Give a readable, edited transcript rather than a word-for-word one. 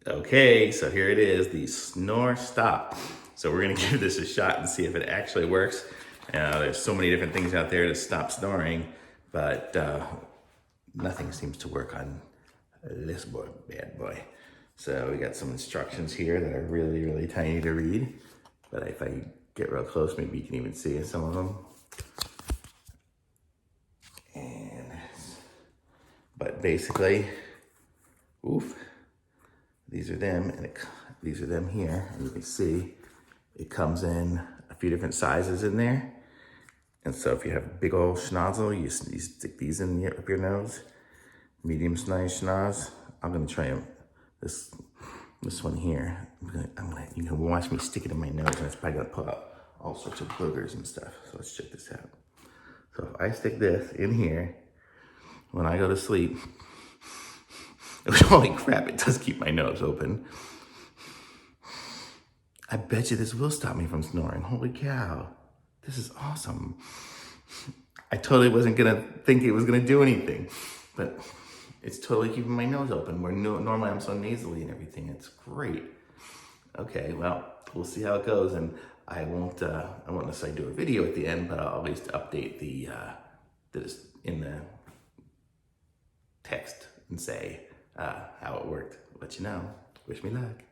Okay, so here it is, the Snore Stop. So we're gonna give this a shot and see if it actually works. There's so many different things out there to stop snoring, but nothing seems to work on this bad boy. So we got some instructions here that are really, really tiny to read, but if I get real close, maybe you can even see some of them. But basically, these are them, and these are them here. And you can see it comes in a few different sizes in there. And so if you have a big old schnozzle, you stick these in up your nose. Medium size schnoz. I'm gonna try this one here. You can watch me stick it in my nose, and it's probably gonna pull out all sorts of boogers and stuff. So let's check this out. So if I stick this in here, when I go to sleep, holy crap, it does keep my nose open. I bet you this will stop me from snoring. Holy cow, this is awesome. I totally wasn't gonna think it was gonna do anything, but it's totally keeping my nose open where normally I'm so nasally and everything. It's great. Okay, well, we'll see how it goes, and I won't necessarily do a video at the end, but I'll at least update this in the text and say how it worked. Let you know. Wish me luck.